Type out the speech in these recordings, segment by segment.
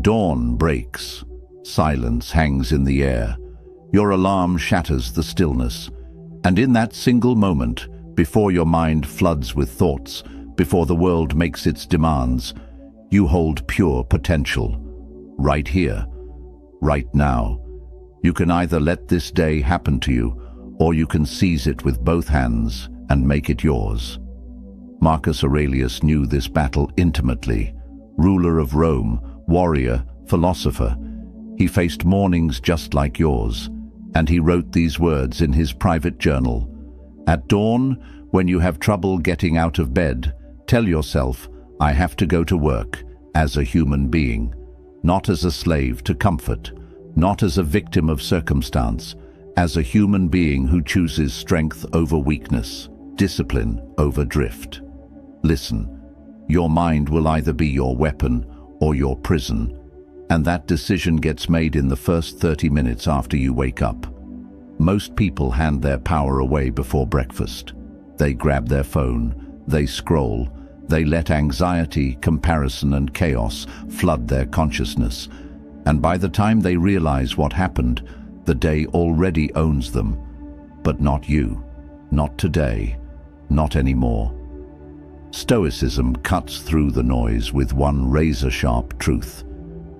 Dawn breaks. Silence hangs in the air. Your alarm shatters the stillness. And in that single moment, before your mind floods with thoughts, before the world makes its demands, you hold pure potential. Right here, right now. You can either let this day happen to you, or you can seize it with both hands and make it yours. Marcus Aurelius knew this battle intimately. Ruler of Rome, warrior, philosopher, he faced mornings just like yours, and he wrote these words in his private journal. At dawn, when you have trouble getting out of bed, tell yourself, I have to go to work as a human being, not as a slave to comfort, not as a victim of circumstance, as a human being who chooses strength over weakness, discipline over drift. Listen, your mind will either be your weapon or your prison, and that decision gets made in the first 30 minutes after you wake up. Most people hand their power away before breakfast. They grab their phone, they scroll, they let anxiety, comparison, and chaos flood their consciousness, and by the time they realize what happened, the day already owns them. But not you, not today, not anymore. Stoicism cuts through the noise with one razor-sharp truth.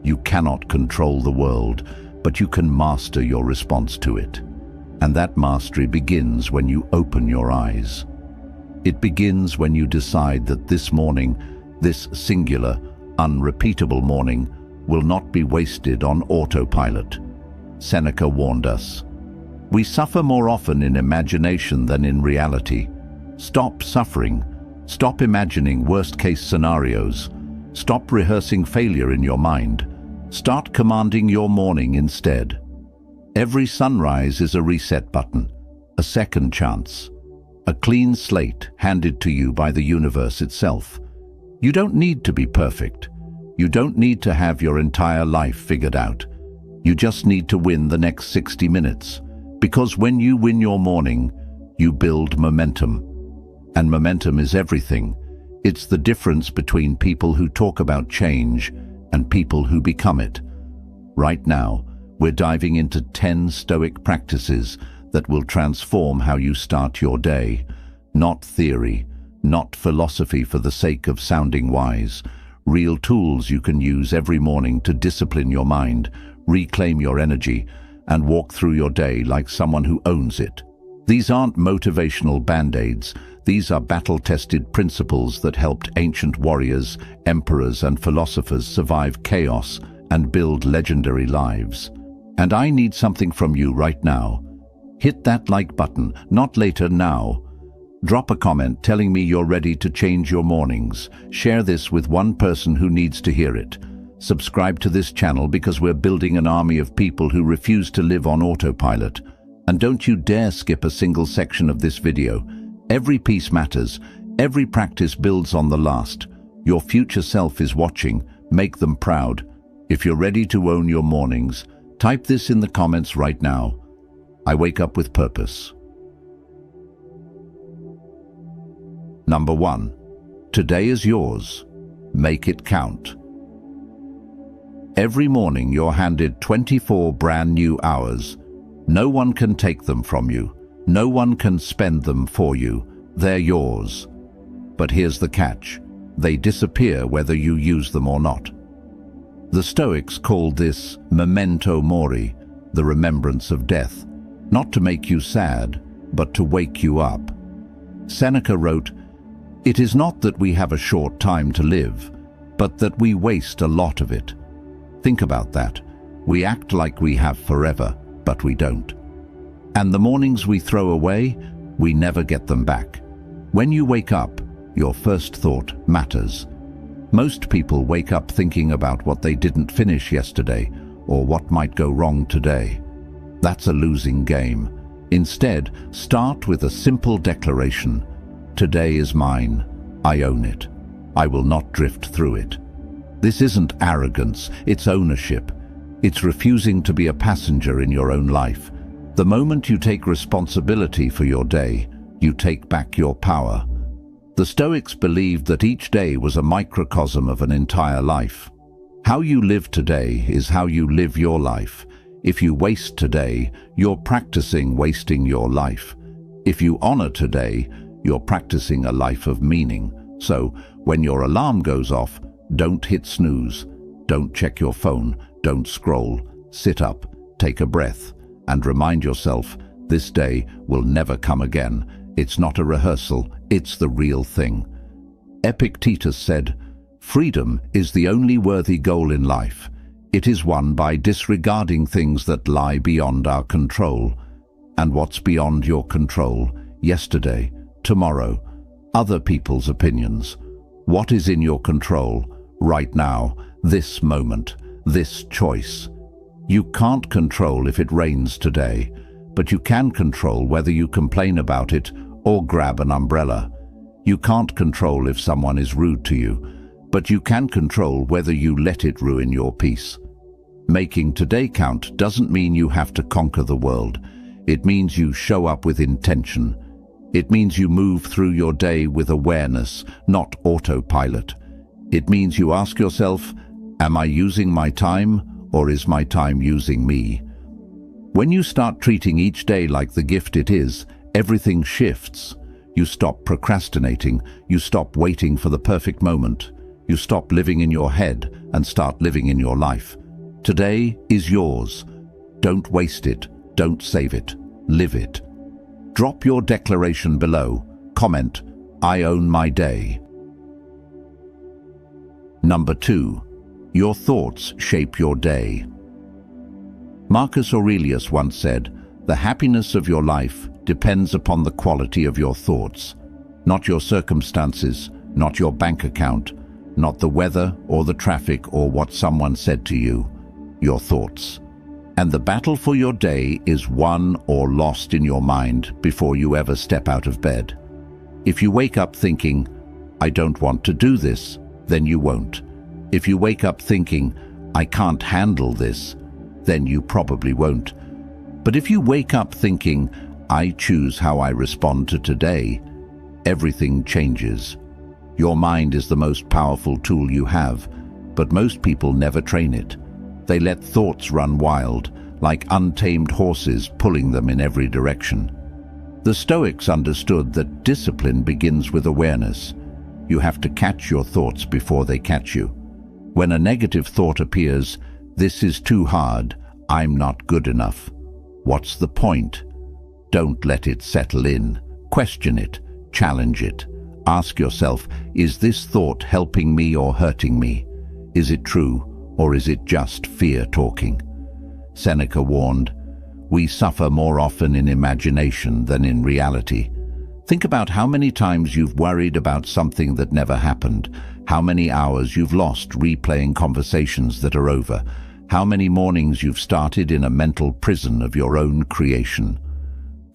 You cannot control the world, but you can master your response to it. And that mastery begins when you open your eyes. It begins when you decide that this morning, this singular, unrepeatable morning, will not be wasted on autopilot. Seneca warned us. We suffer more often in imagination than in reality. Stop suffering. Stop imagining worst-case scenarios. Stop rehearsing failure in your mind. Start commanding your morning instead. Every sunrise is a reset button, a second chance, a clean slate handed to you by the universe itself. You don't need to be perfect. You don't need to have your entire life figured out. You just need to win the next 60 minutes. Because when you win your morning, you build momentum. And momentum is everything. It's the difference between people who talk about change and people who become it. Right now, we're diving into 10 Stoic practices that will transform how you start your day. Not theory, not philosophy for the sake of sounding wise. Real tools you can use every morning to discipline your mind, reclaim your energy, and walk through your day like someone who owns it. These aren't motivational band-aids. These are battle-tested principles that helped ancient warriors, emperors, and philosophers survive chaos and build legendary lives. And I need something from you right now. Hit that like button, not later, now. Drop a comment telling me you're ready to change your mornings. Share this with one person who needs to hear it. Subscribe to this channel because we're building an army of people who refuse to live on autopilot. And don't you dare skip a single section of this video. Every piece matters. Every practice builds on the last. Your future self is watching. Make them proud. If you're ready to own your mornings, type this in the comments right now. I wake up with purpose. Number 1. Today is yours. Make it count. Every morning you're handed 24 brand new hours. No one can take them from you. No one can spend them for you. They're yours. But here's the catch. They disappear whether you use them or not. The Stoics called this memento mori, the remembrance of death, not to make you sad, but to wake you up. Seneca wrote, "It is not that we have a short time to live, but that we waste a lot of it." Think about that. We act like we have forever, but we don't. And the mornings we throw away, we never get them back. When you wake up, your first thought matters. Most people wake up thinking about what they didn't finish yesterday or what might go wrong today. That's a losing game. Instead, start with a simple declaration. Today is mine. I own it. I will not drift through it. This isn't arrogance, it's ownership. It's refusing to be a passenger in your own life. The moment you take responsibility for your day, you take back your power. The Stoics believed that each day was a microcosm of an entire life. How you live today is how you live your life. If you waste today, you're practicing wasting your life. If you honor today, you're practicing a life of meaning. So, when your alarm goes off, don't hit snooze. Don't check your phone. Don't scroll. Sit up, take a breath, and remind yourself, this day will never come again. It's not a rehearsal, it's the real thing. Epictetus said, "Freedom is the only worthy goal in life. It is won by disregarding things that lie beyond our control." And what's beyond your control? Yesterday, tomorrow, other people's opinions. What is in your control? Right now, this moment, this choice. You can't control if it rains today, but you can control whether you complain about it or grab an umbrella. You can't control if someone is rude to you, but you can control whether you let it ruin your peace. Making today count doesn't mean you have to conquer the world. It means you show up with intention. It means you move through your day with awareness, not autopilot. It means you ask yourself, am I using my time, or is my time using me? When you start treating each day like the gift it is, everything shifts. You stop procrastinating. You stop waiting for the perfect moment. You stop living in your head and start living in your life. Today is yours. Don't waste it. Don't save it. Live it. Drop your declaration below. Comment, "I own my day." Number 2. Your thoughts shape your day. Marcus Aurelius once said, "The happiness of your life depends upon the quality of your thoughts, not your circumstances, not your bank account, not the weather or the traffic or what someone said to you, your thoughts." And the battle for your day is won or lost in your mind before you ever step out of bed. If you wake up thinking, "I don't want to do this," then you won't. If you wake up thinking, "I can't handle this," then you probably won't. But if you wake up thinking, "I choose how I respond to today," everything changes. Your mind is the most powerful tool you have, but most people never train it. They let thoughts run wild, like untamed horses pulling them in every direction. The Stoics understood that discipline begins with awareness. You have to catch your thoughts before they catch you. When a negative thought appears, "This is too hard, I'm not good enough," what's the point? Don't let it settle in. Question it. Challenge it. Ask yourself, is this thought helping me or hurting me? Is it true, or is it just fear talking? Seneca warned, "We suffer more often in imagination than in reality." Think about how many times you've worried about something that never happened, how many hours you've lost replaying conversations that are over, how many mornings you've started in a mental prison of your own creation.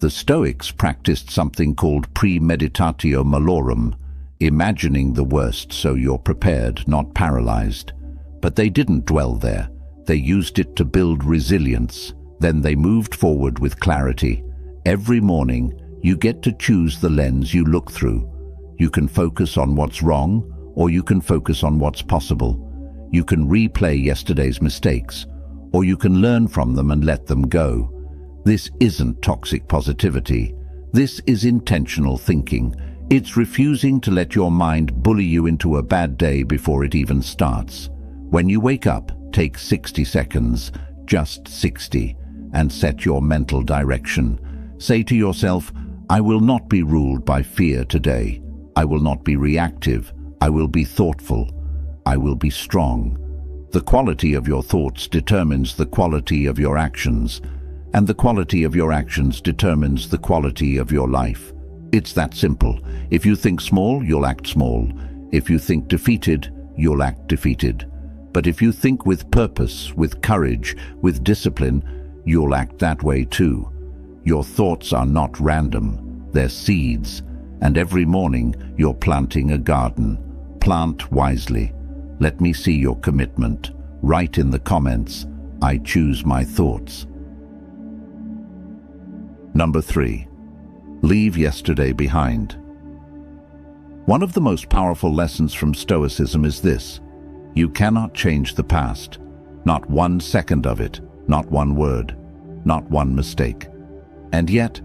The Stoics practiced something called premeditatio malorum, imagining the worst so you're prepared, not paralyzed. But they didn't dwell there. They used it to build resilience. Then they moved forward with clarity. Every morning, you get to choose the lens you look through. You can focus on what's wrong, or you can focus on what's possible. You can replay yesterday's mistakes, or you can learn from them and let them go. This isn't toxic positivity. This is intentional thinking. It's refusing to let your mind bully you into a bad day before it even starts. When you wake up, take 60 seconds, just 60, and set your mental direction. Say to yourself, "I will not be ruled by fear today. I will not be reactive. I will be thoughtful. I will be strong." The quality of your thoughts determines the quality of your actions, and the quality of your actions determines the quality of your life. It's that simple. If you think small, you'll act small. If you think defeated, you'll act defeated. But if you think with purpose, with courage, with discipline, you'll act that way too. Your thoughts are not random. They're seeds. And every morning, you're planting a garden. Plant wisely. Let me see your commitment. Write in the comments, "I choose my thoughts." Number 3. Leave yesterday behind. One of the most powerful lessons from Stoicism is this: You cannot change the past, not 1 second of it, not one word, not one mistake. And yet,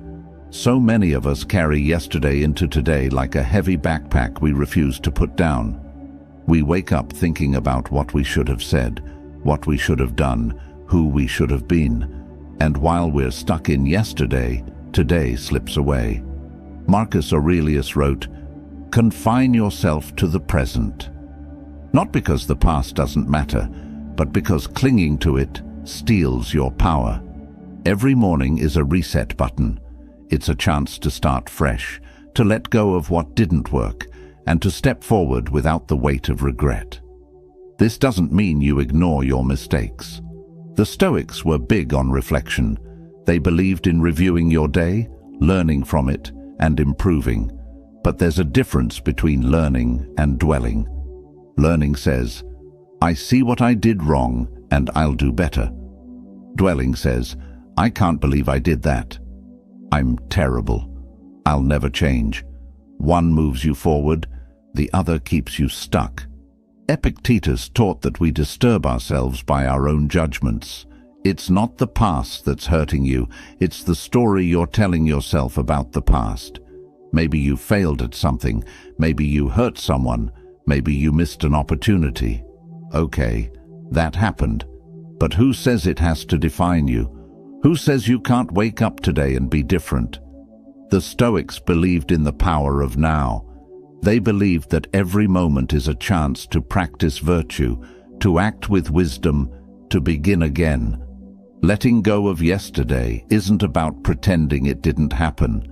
so many of us carry yesterday into today like a heavy backpack we refuse to put down. We wake up thinking about what we should have said, what we should have done, who we should have been. And while we're stuck in yesterday, today slips away. Marcus Aurelius wrote, "Confine yourself to the present." Not because the past doesn't matter, but because clinging to it steals your power. Every morning is a reset button. It's a chance to start fresh, to let go of what didn't work, and to step forward without the weight of regret. This doesn't mean you ignore your mistakes. The Stoics were big on reflection. They believed in reviewing your day, learning from it, and improving. But there's a difference between learning and dwelling. Learning says, "I see what I did wrong, and I'll do better." Dwelling says, "I can't believe I did that. I'm terrible. I'll never change." One moves you forward, the other keeps you stuck. Epictetus taught that we disturb ourselves by our own judgments. It's not the past that's hurting you, it's the story you're telling yourself about the past. Maybe you failed at something, maybe you hurt someone, maybe you missed an opportunity. Okay, that happened. But who says it has to define you? Who says you can't wake up today and be different? The Stoics believed in the power of now. They believed that every moment is a chance to practice virtue, to act with wisdom, to begin again. Letting go of yesterday isn't about pretending it didn't happen.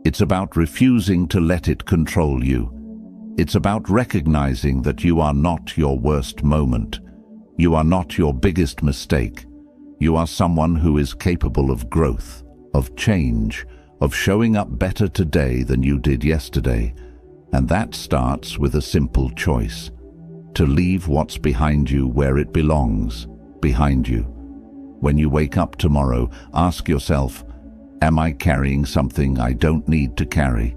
It's about refusing to let it control you. It's about recognizing that you are not your worst moment. You are not your biggest mistake. You are someone who is capable of growth, of change, of showing up better today than you did yesterday. And that starts with a simple choice: to leave what's behind you where it belongs, behind you. When you wake up tomorrow, ask yourself, am I carrying something I don't need to carry?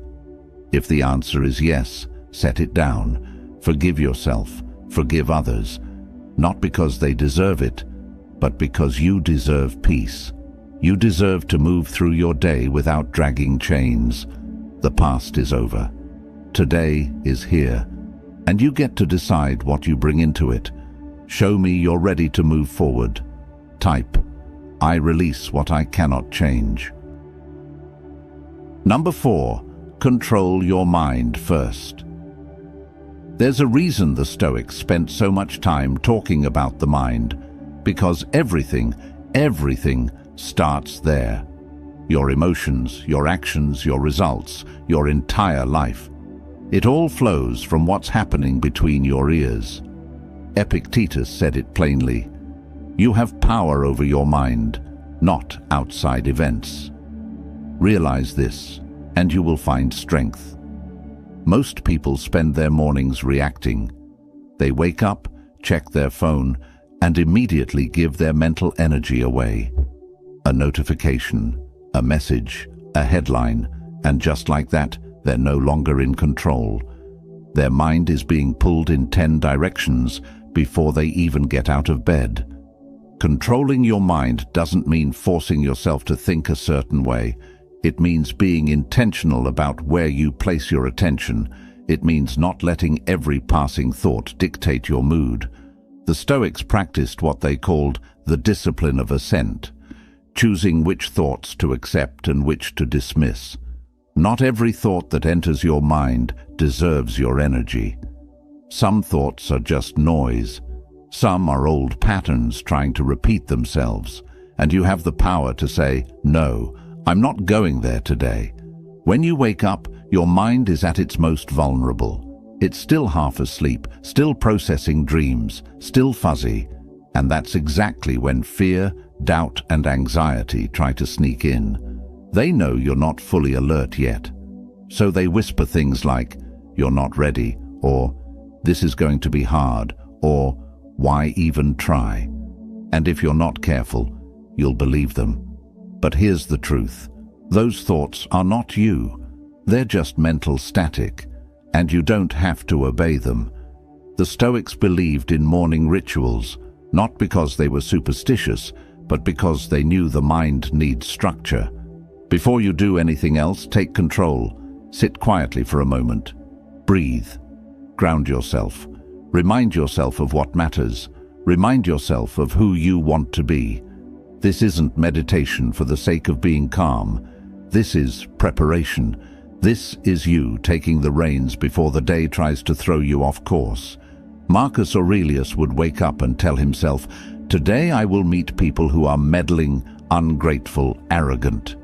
If the answer is yes, set it down. Forgive yourself, forgive others, not because they deserve it, but because you deserve peace. You deserve to move through your day without dragging chains. The past is over. Today is here, and you get to decide what you bring into it. Show me you're ready to move forward. Type, "I release what I cannot change." Number 4, control your mind first. There's a reason the Stoics spent so much time talking about the mind, because everything starts there. Your emotions, your actions, your results, your entire life. It all flows from what's happening between your ears. Epictetus said it plainly: you have power over your mind, not outside events. Realize this, and you will find strength. Most people spend their mornings reacting. They wake up, check their phone, and immediately give their mental energy away. A notification, a message, a headline, and just like that, they're no longer in control. Their mind is being pulled in 10 directions before they even get out of bed. Controlling your mind doesn't mean forcing yourself to think a certain way. It means being intentional about where you place your attention. It means not letting every passing thought dictate your mood. The Stoics practiced what they called the discipline of assent, choosing which thoughts to accept and which to dismiss. Not every thought that enters your mind deserves your energy. Some thoughts are just noise. Some are old patterns trying to repeat themselves, and you have the power to say, "No, I'm not going there today." When you wake up, your mind is at its most vulnerable. It's still half asleep, still processing dreams, still fuzzy, and that's exactly when fear, doubt, and anxiety try to sneak in. They know you're not fully alert yet, so they whisper things like, "You're not ready," or "This is going to be hard," or "Why even try?" And if you're not careful, you'll believe them. But here's the truth. Those thoughts are not you. They're just mental static, and you don't have to obey them. The Stoics believed in morning rituals, not because they were superstitious, but because they knew the mind needs structure. Before you do anything else, take control. Sit quietly for a moment. Breathe. Ground yourself. Remind yourself of what matters. Remind yourself of who you want to be. This isn't meditation for the sake of being calm. This is preparation. This is you taking the reins before the day tries to throw you off course. Marcus Aurelius would wake up and tell himself, "Today I will meet people who are meddling, ungrateful, arrogant."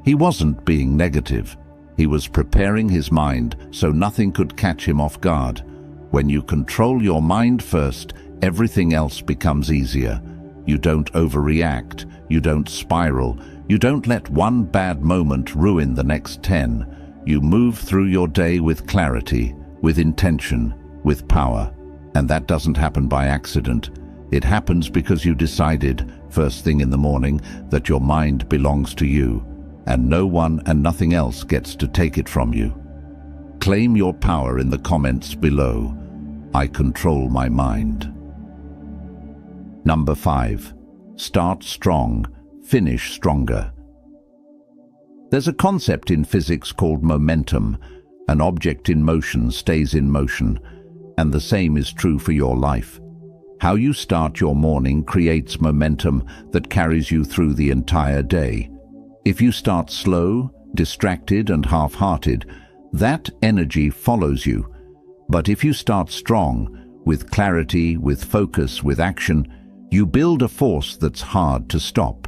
He wasn't being negative. He was preparing his mind so nothing could catch him off guard. When you control your mind first, everything else becomes easier. You don't overreact. You don't spiral. You don't let one bad moment ruin the next 10. You move through your day with clarity, with intention, with power. And that doesn't happen by accident. It happens because you decided, first thing in the morning, that your mind belongs to you, and no one and nothing else gets to take it from you. Claim your power in the comments below. I control my mind. Number 5. Start strong, finish stronger. There's a concept in physics called momentum. An object in motion stays in motion, and the same is true for your life. How you start your morning creates momentum that carries you through the entire day. If you start slow, distracted, and half-hearted, that energy follows you. But if you start strong, with clarity, with focus, with action, you build a force that's hard to stop.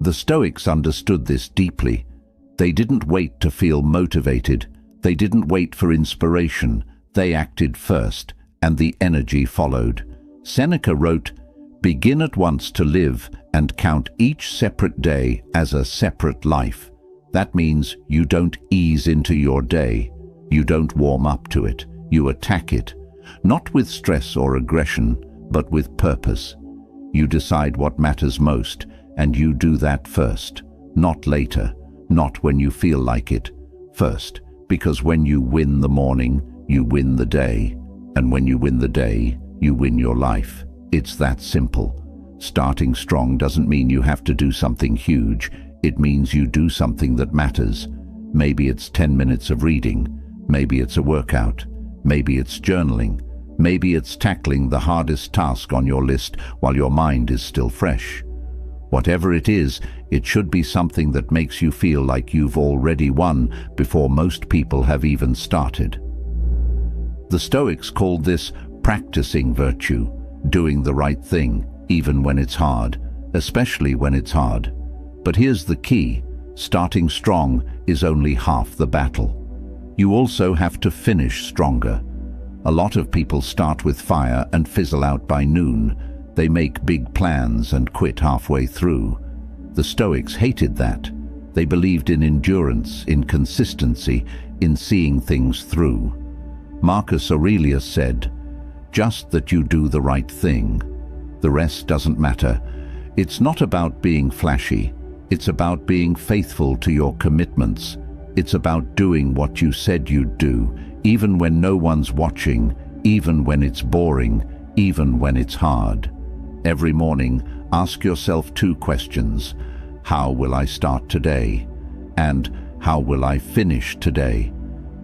The Stoics understood this deeply. They didn't wait to feel motivated. They didn't wait for inspiration. They acted first, and the energy followed. Seneca wrote, "Begin at once to live and count each separate day as a separate life." That means you don't ease into your day. You don't warm up to it. You attack it, not with stress or aggression, but with purpose. You decide what matters most, and you do that first, not later, not when you feel like it. First, because when you win the morning, you win the day, and when you win the day, you win your life. It's that simple. Starting strong doesn't mean you have to do something huge. It means you do something that matters. Maybe it's 10 minutes of reading. Maybe it's a workout. Maybe it's journaling. Maybe it's tackling the hardest task on your list while your mind is still fresh. Whatever it is, it should be something that makes you feel like you've already won before most people have even started. The Stoics called this practicing virtue, doing the right thing, even when it's hard, especially when it's hard. But here's the key: starting strong is only half the battle. You also have to finish stronger. A lot of people start with fire and fizzle out by noon. They make big plans and quit halfway through. The Stoics hated that. They believed in endurance, in consistency, in seeing things through. Marcus Aurelius said, "Just that you do the right thing. The rest doesn't matter." It's not about being flashy. It's about being faithful to your commitments. It's about doing what you said you'd do, even when no one's watching, even when it's boring, even when it's hard. Every morning, ask yourself 2 questions. How will I start today? And how will I finish today?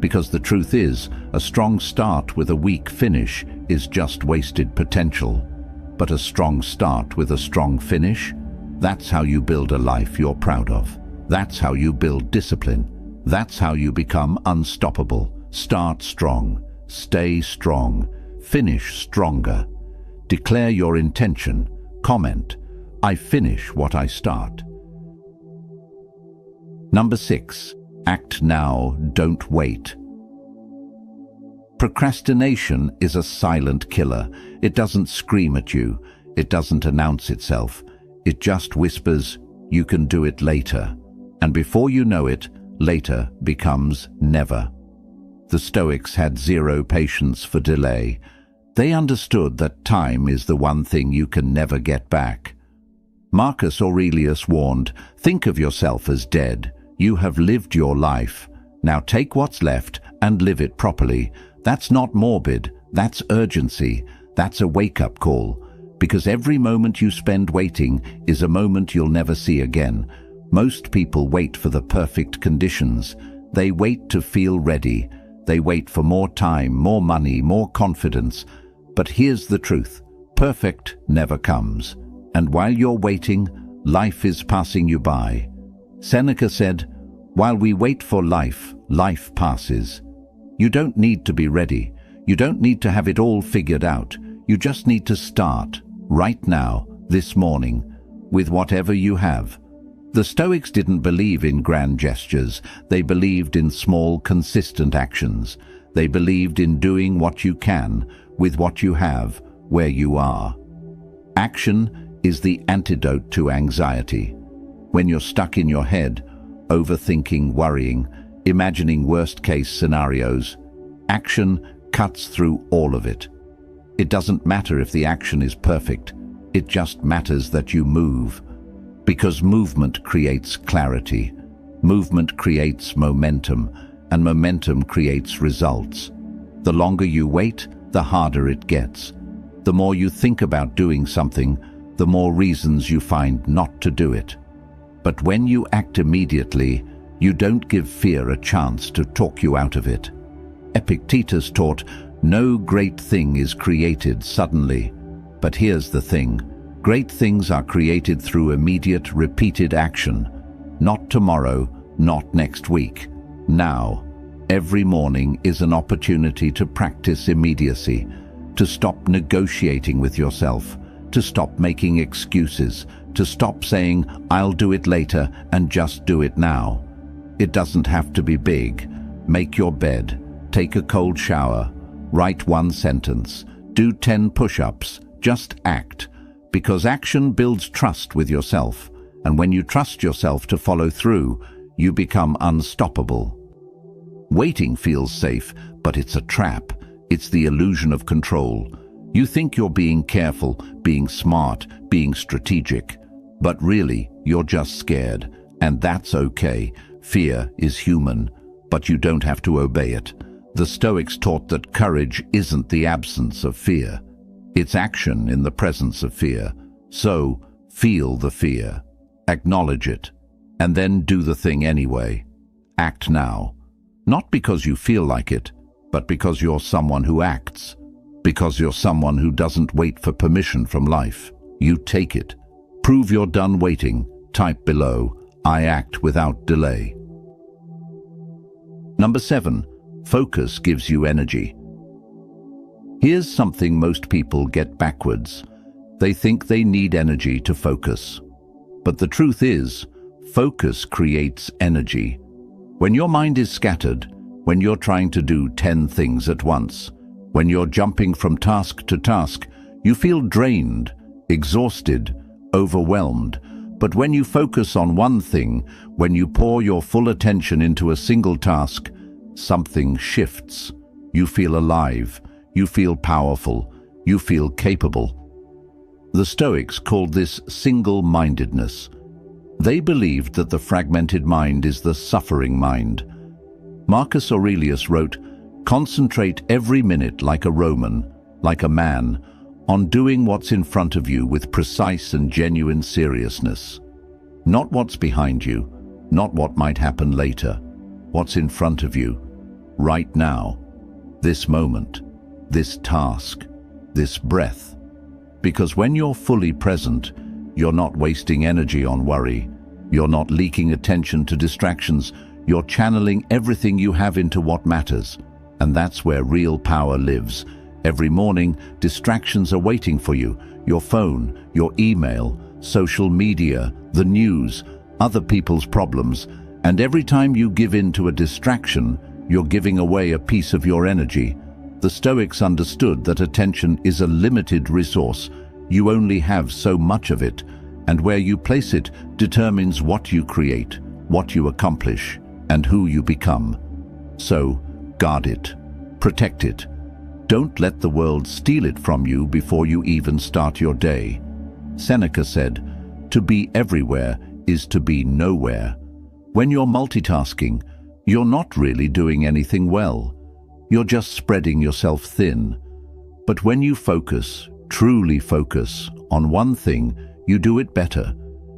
Because the truth is, a strong start with a weak finish is just wasted potential. But a strong start with a strong finish, that's how you build a life you're proud of. That's how you build discipline. That's how you become unstoppable. Start strong, stay strong, finish stronger. Declare your intention. Comment, "I finish what I start." Number 6. Act now, don't wait. Procrastination is a silent killer. It doesn't scream at you. It doesn't announce itself. It just whispers, "You can do it later." And before you know it, later becomes never. The Stoics had zero patience for delay. They understood that time is the one thing you can never get back. Marcus Aurelius warned, "Think of yourself as dead. You have lived your life. Now take what's left and live it properly." That's not morbid, That's urgency. That's a wake-up call. Because every moment you spend waiting is a moment you'll never see again. Most people wait for the perfect conditions. They wait to feel ready. They wait for more time, more money, more confidence. But here's the truth. Perfect never comes. And while you're waiting, life is passing you by. Seneca said, "While we wait for life, life passes." You don't need to be ready. You don't need to have it all figured out. You just need to start, right now, this morning, with whatever you have. The Stoics didn't believe in grand gestures. They believed in small, consistent actions. They believed in doing what you can, with what you have, where you are. Action is the antidote to anxiety. When you're stuck in your head, overthinking, worrying, imagining worst-case scenarios, action cuts through all of it. It doesn't matter if the action is perfect. It just matters that you move. Because movement creates clarity. Movement creates momentum, and momentum creates results. The longer you wait, the harder it gets. The more you think about doing something, the more reasons you find not to do it. But when you act immediately, you don't give fear a chance to talk you out of it. Epictetus taught, "No great thing is created suddenly." But here's the thing. Great things are created through immediate, repeated action. Not tomorrow, not next week. Now. Every morning is an opportunity to practice immediacy, to stop negotiating with yourself, to stop making excuses, to stop saying, "I'll do it later," and just do it now. It doesn't have to be big. Make your bed, take a cold shower, write one sentence, do 10 push-ups, just act. Because action builds trust with yourself, and when you trust yourself to follow through, you become unstoppable. Waiting feels safe, but it's a trap. It's the illusion of control. You think you're being careful, being smart, being strategic. But really, you're just scared, and that's okay. Fear is human, but you don't have to obey it. The Stoics taught that courage isn't the absence of fear. It's action in the presence of fear. So, feel the fear, acknowledge it, and then do the thing anyway. Act now. Not because you feel like it, but because you're someone who acts. Because you're someone who doesn't wait for permission from life. You take it. Prove you're done waiting. Type below, "I act without delay." Number 7, focus gives you energy. Here's something most people get backwards. They think they need energy to focus. But the truth is, focus creates energy. When your mind is scattered, when you're trying to do 10 things at once, when you're jumping from task to task, you feel drained, exhausted, overwhelmed. But when you focus on one thing, when you pour your full attention into a single task, something shifts. You feel alive. You feel powerful. You feel capable. The Stoics called this single-mindedness. They believed that the fragmented mind is the suffering mind. Marcus Aurelius wrote, "Concentrate every minute like a Roman, like a man, on doing what's in front of you with precise and genuine seriousness. Not what's behind you, not what might happen later. What's in front of you, right now, this moment, this task, this breath. Because when you're fully present, you're not wasting energy on worry. You're not leaking attention to distractions. You're channeling everything you have into what matters. And that's where real power lives. Every morning, distractions are waiting for you. Your phone, your email, social media, the news, other people's problems. And every time you give in to a distraction, you're giving away a piece of your energy. The Stoics understood that attention is a limited resource. You only have so much of it, and where you place it determines what you create, what you accomplish, and who you become. So, guard it. Protect it. Don't let the world steal it from you before you even start your day. Seneca said, "To be everywhere is to be nowhere." When you're multitasking, you're not really doing anything well. You're just spreading yourself thin. But when you focus, truly focus, on one thing, you do it better,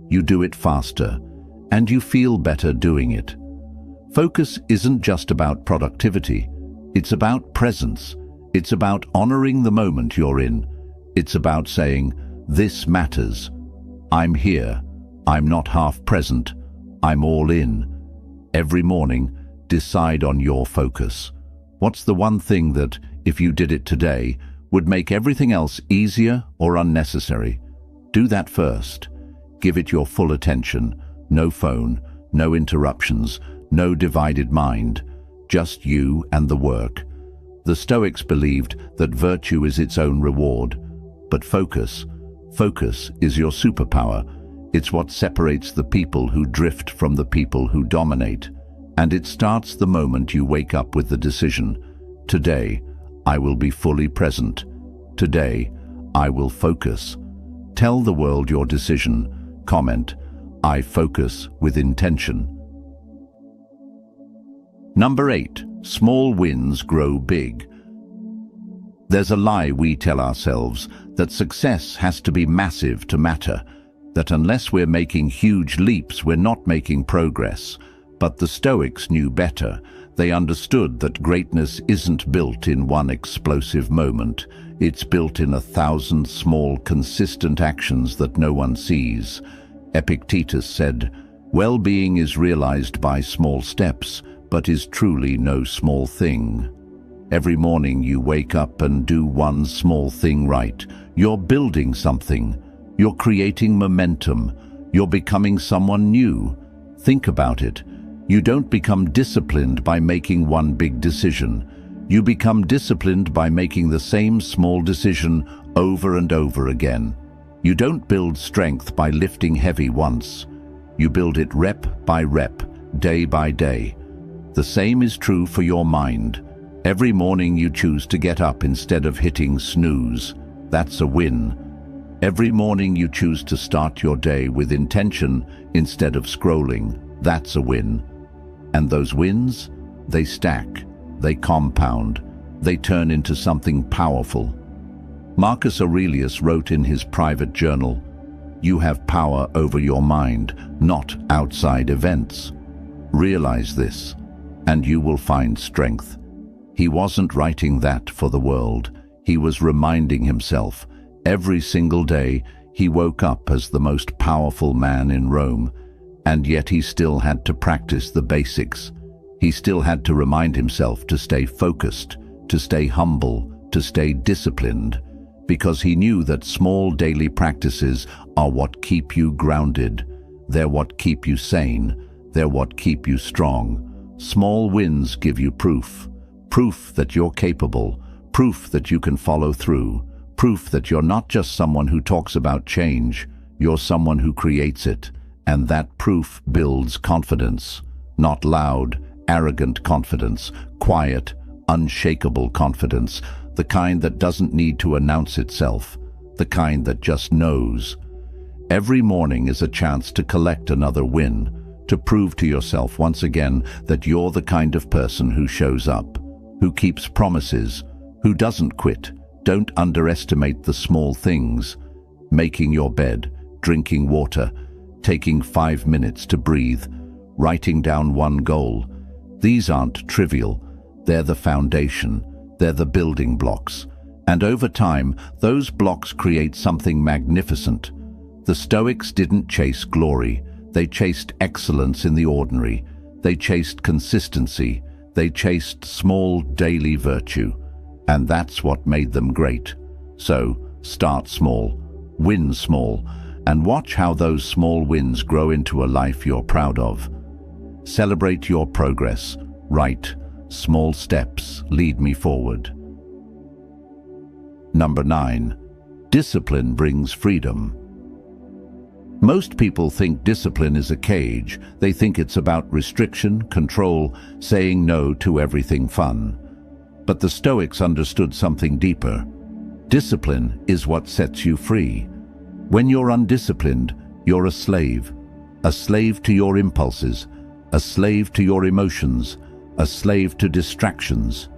you do it faster, and you feel better doing it. Focus isn't just about productivity. It's about presence. It's about honoring the moment you're in. It's about saying, "This matters. I'm here. I'm not half present. I'm all in." Every morning, decide on your focus. What's the one thing that, if you did it today, would make everything else easier or unnecessary? Do that first. Give it your full attention. No phone, no interruptions, no divided mind. Just you and the work. The Stoics believed that virtue is its own reward. But focus is your superpower. It's what separates the people who drift from the people who dominate. And it starts the moment you wake up with the decision, "Today, I will be fully present. Today, I will focus." Tell the world your decision. Comment, "I focus with intention." Number 8. Small wins grow big. There's a lie we tell ourselves, that success has to be massive to matter, that unless we're making huge leaps, we're not making progress. But the Stoics knew better. They understood that greatness isn't built in one explosive moment. It's built in 1,000 small, consistent actions that no one sees. Epictetus said, "Well-being is realized by small steps, but is truly no small thing." Every morning you wake up and do one small thing right. You're building something. You're creating momentum. You're becoming someone new. Think about it. You don't become disciplined by making one big decision. You become disciplined by making the same small decision over and over again. You don't build strength by lifting heavy once. You build it rep by rep, day by day. The same is true for your mind. Every morning you choose to get up instead of hitting snooze. That's a win. Every morning you choose to start your day with intention instead of scrolling. That's a win. And those wins, they stack, they compound, they turn into something powerful. Marcus Aurelius wrote in his private journal, "You have power over your mind, not outside events. Realize this, and you will find strength." He wasn't writing that for the world. He was reminding himself. Every single day, he woke up as the most powerful man in Rome, and yet he still had to practice the basics. He still had to remind himself to stay focused, to stay humble, to stay disciplined, because he knew that small daily practices are what keep you grounded. They're what keep you sane. They're what keep you strong. Small wins give you proof. Proof that you're capable. Proof that you can follow through. Proof that you're not just someone who talks about change. You're someone who creates it. And that proof builds confidence. Not loud, arrogant confidence. Quiet, unshakable confidence. The kind that doesn't need to announce itself. The kind that just knows. Every morning is a chance to collect another win. To prove to yourself once again that you're the kind of person who shows up, who keeps promises, who doesn't quit. Don't underestimate the small things. Making your bed, drinking water, taking 5 minutes to breathe, writing down one goal. These aren't trivial. They're the foundation. They're the building blocks. And over time, those blocks create something magnificent. The Stoics didn't chase glory. They chased excellence in the ordinary. They chased consistency. They chased small daily virtue. And that's what made them great. So, start small, win small, and watch how those small wins grow into a life you're proud of. Celebrate your progress. Write, "Small steps lead me forward." Number 9. Discipline brings freedom. Most people think discipline is a cage. They think it's about restriction, control, saying no to everything fun. But the Stoics understood something deeper. Discipline is what sets you free. When you're undisciplined, you're a slave to your impulses, a slave to your emotions, a slave to distractions.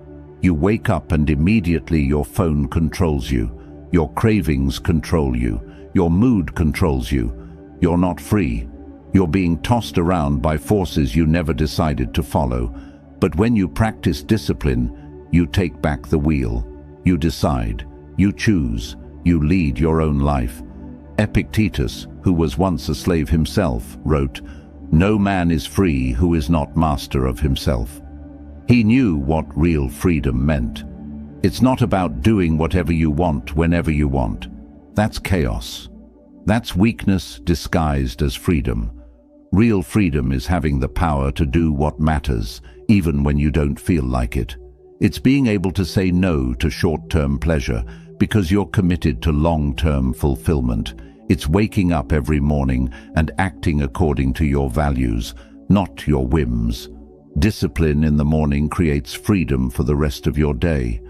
You wake up and immediately your phone controls you. Your cravings control you. Your mood controls you. You're not free. You're being tossed around by forces you never decided to follow. But when you practice discipline, you take back the wheel. You decide. You choose. You lead your own life. Epictetus, who was once a slave himself, wrote, "No man is free who is not master of himself." He knew what real freedom meant. It's not about doing whatever you want whenever you want. That's chaos. That's weakness disguised as freedom. Real freedom is having the power to do what matters, even when you don't feel like it. It's being able to say no to short-term pleasure because you're committed to long-term fulfillment. It's waking up every morning and acting according to your values, not your whims. Discipline in the morning creates freedom for the rest of your day.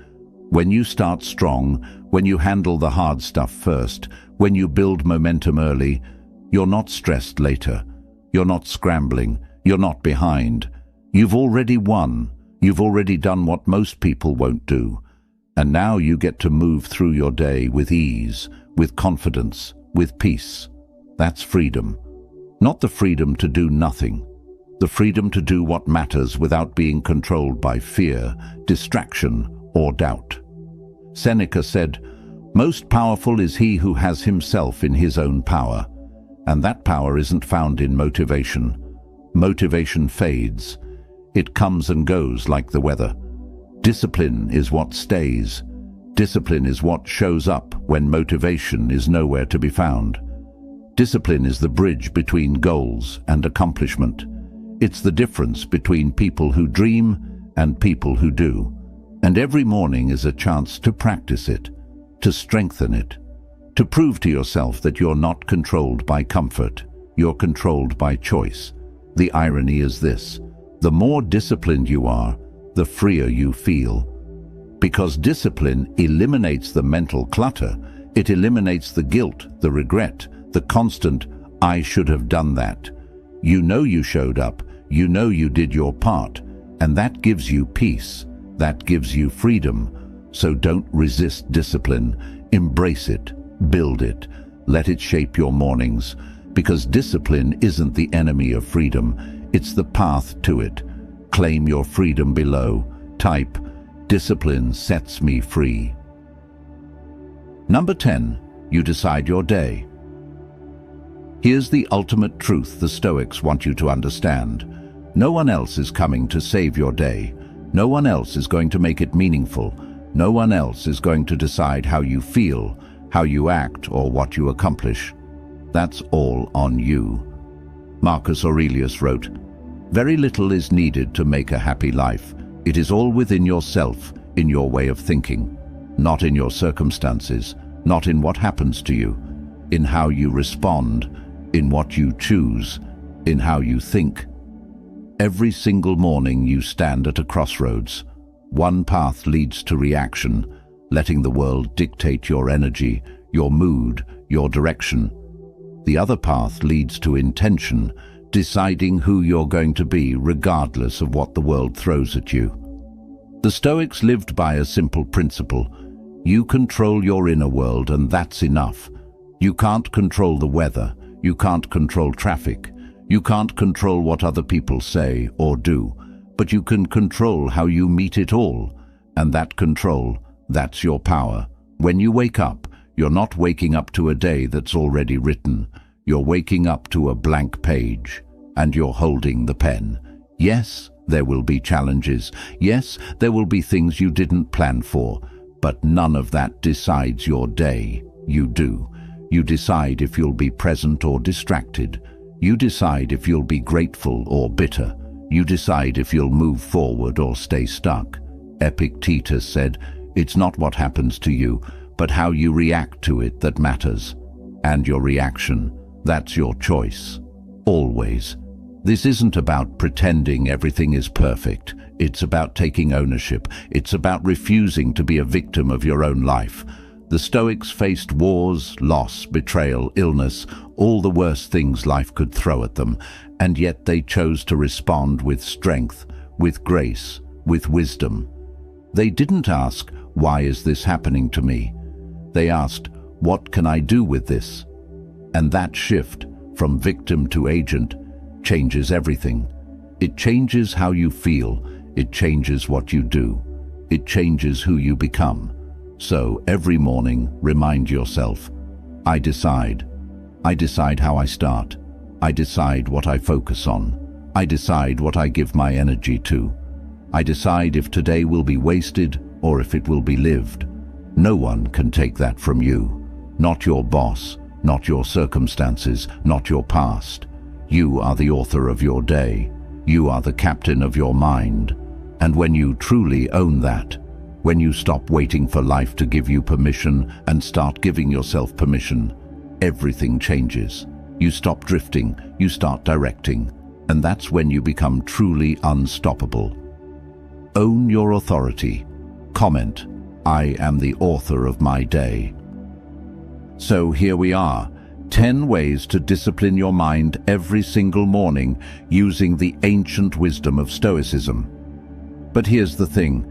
When you start strong, when you handle the hard stuff first, when you build momentum early, you're not stressed later. You're not scrambling. You're not behind. You've already won. You've already done what most people won't do. And now you get to move through your day with ease, with confidence, with peace. That's freedom. Not the freedom to do nothing. The freedom to do what matters without being controlled by fear, distraction, or doubt. Seneca said, "Most powerful is he who has himself in his own power." And that power isn't found in motivation. Motivation fades. It comes and goes like the weather. Discipline is what stays. Discipline is what shows up when motivation is nowhere to be found. Discipline is the bridge between goals and accomplishment. It's the difference between people who dream and people who do. And every morning is a chance to practice it, to strengthen it, to prove to yourself that you're not controlled by comfort, you're controlled by choice. The irony is this: the more disciplined you are, the freer you feel. Because discipline eliminates the mental clutter, it eliminates the guilt, the regret, the constant, "I should have done that." You know you showed up, you know you did your part, and that gives you peace, that gives you freedom. So don't resist discipline, embrace it, build it, let it shape your mornings, because discipline isn't the enemy of freedom, it's the path to it. Claim your freedom below. Type, "Discipline sets me free." Number 10, you decide your day. Here's the ultimate truth the Stoics want you to understand. No one else is coming to save your day. No one else is going to make it meaningful. No one else is going to decide how you feel, how you act, or what you accomplish. That's all on you. Marcus Aurelius wrote, "Very little is needed to make a happy life. It is all within yourself, in your way of thinking, not in your circumstances, not in what happens to you, in how you respond, in what you choose, in how you think." Every single morning you stand at a crossroads. One path leads to reaction, letting the world dictate your energy, your mood, your direction. The other path leads to intention, deciding who you're going to be regardless of what the world throws at you. The Stoics lived by a simple principle. You control your inner world, and that's enough. You can't control the weather. You can't control traffic. You can't control what other people say or do, but you can control how you meet it all. And that control, that's your power. When you wake up, you're not waking up to a day that's already written. You're waking up to a blank page, and you're holding the pen. Yes, there will be challenges. Yes, there will be things you didn't plan for, but none of that decides your day. You do. You decide if you'll be present or distracted. You decide if you'll be grateful or bitter. You decide if you'll move forward or stay stuck. Epictetus said, "It's not what happens to you, but how you react to it that matters." And your reaction, that's your choice. Always. This isn't about pretending everything is perfect. It's about taking ownership. It's about refusing to be a victim of your own life. The Stoics faced wars, loss, betrayal, illness, all the worst things life could throw at them, and yet they chose to respond with strength, with grace, with wisdom. They didn't ask, "Why is this happening to me?" They asked, "What can I do with this?" And that shift from victim to agent changes everything. It changes how you feel. It changes what you do. It changes who you become. So every morning, remind yourself, I decide. I decide how I start. I decide what I focus on. I decide what I give my energy to. I decide if today will be wasted or if it will be lived. No one can take that from you. Not your boss, not your circumstances, not your past. You are the author of your day. You are the captain of your mind. And when you truly own that, when you stop waiting for life to give you permission and start giving yourself permission, everything changes. You stop drifting, you start directing, and that's when you become truly unstoppable. Own your authority. Comment, I am the author of my day. So here we are, 10 ways to discipline your mind every single morning using the ancient wisdom of Stoicism. But here's the thing,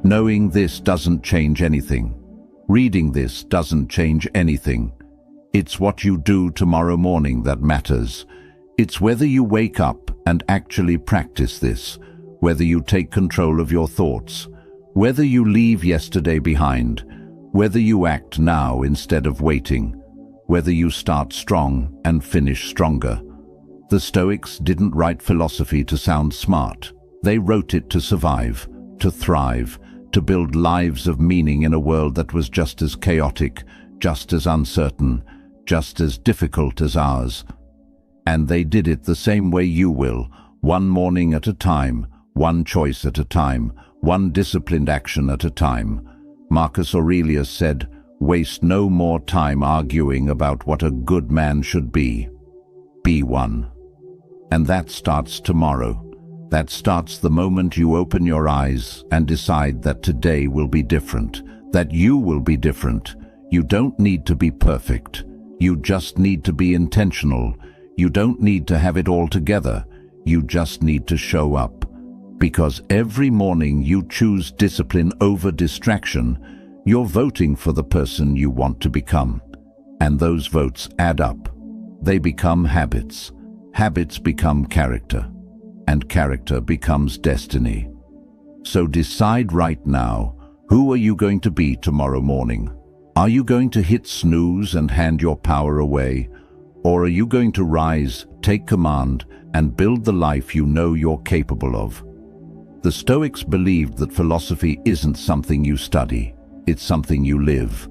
knowing this doesn't change anything. Reading this doesn't change anything. It's what you do tomorrow morning that matters. It's whether you wake up and actually practice this, whether you take control of your thoughts, whether you leave yesterday behind, whether you act now instead of waiting, whether you start strong and finish stronger. The Stoics didn't write philosophy to sound smart. They wrote it to survive, to thrive, to build lives of meaning in a world that was just as chaotic, just as uncertain, just as difficult as ours. And they did it the same way you will, one morning at a time, one choice at a time, one disciplined action at a time. Marcus Aurelius said, "Waste no more time arguing about what a good man should be. Be one." And that starts tomorrow. That starts the moment you open your eyes and decide that today will be different, that you will be different. You don't need to be perfect. You just need to be intentional. You don't need to have it all together. You just need to show up. Because every morning you choose discipline over distraction, you're voting for the person you want to become. And those votes add up. They become habits. Habits become character. And character becomes destiny. So decide right now, who are you going to be tomorrow morning? Are you going to hit snooze and hand your power away? Or are you going to rise, take command, and build the life you know you're capable of? The Stoics believed that philosophy isn't something you study, it's something you live.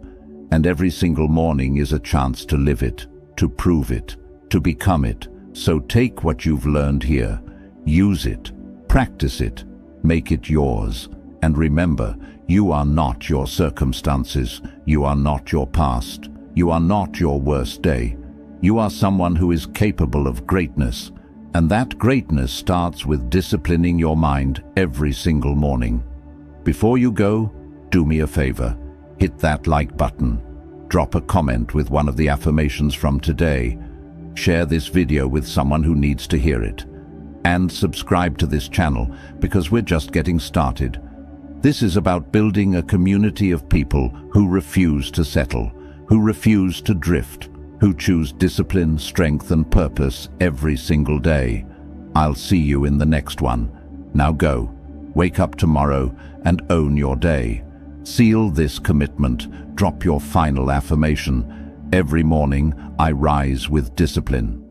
And every single morning is a chance to live it, to prove it, to become it. So take what you've learned here, use it, practice it, make it yours. And remember, you are not your circumstances, you are not your past, you are not your worst day. You are someone who is capable of greatness. And that greatness starts with disciplining your mind every single morning. Before you go, do me a favor. Hit that like button. Drop a comment with one of the affirmations from today. Share this video with someone who needs to hear it. And subscribe to this channel because we're just getting started. This is about building a community of people who refuse to settle, who refuse to drift, who choose discipline, strength, and purpose every single day. I'll see you in the next one. Now go, wake up tomorrow and own your day. Seal this commitment, drop your final affirmation. Every morning, I rise with discipline.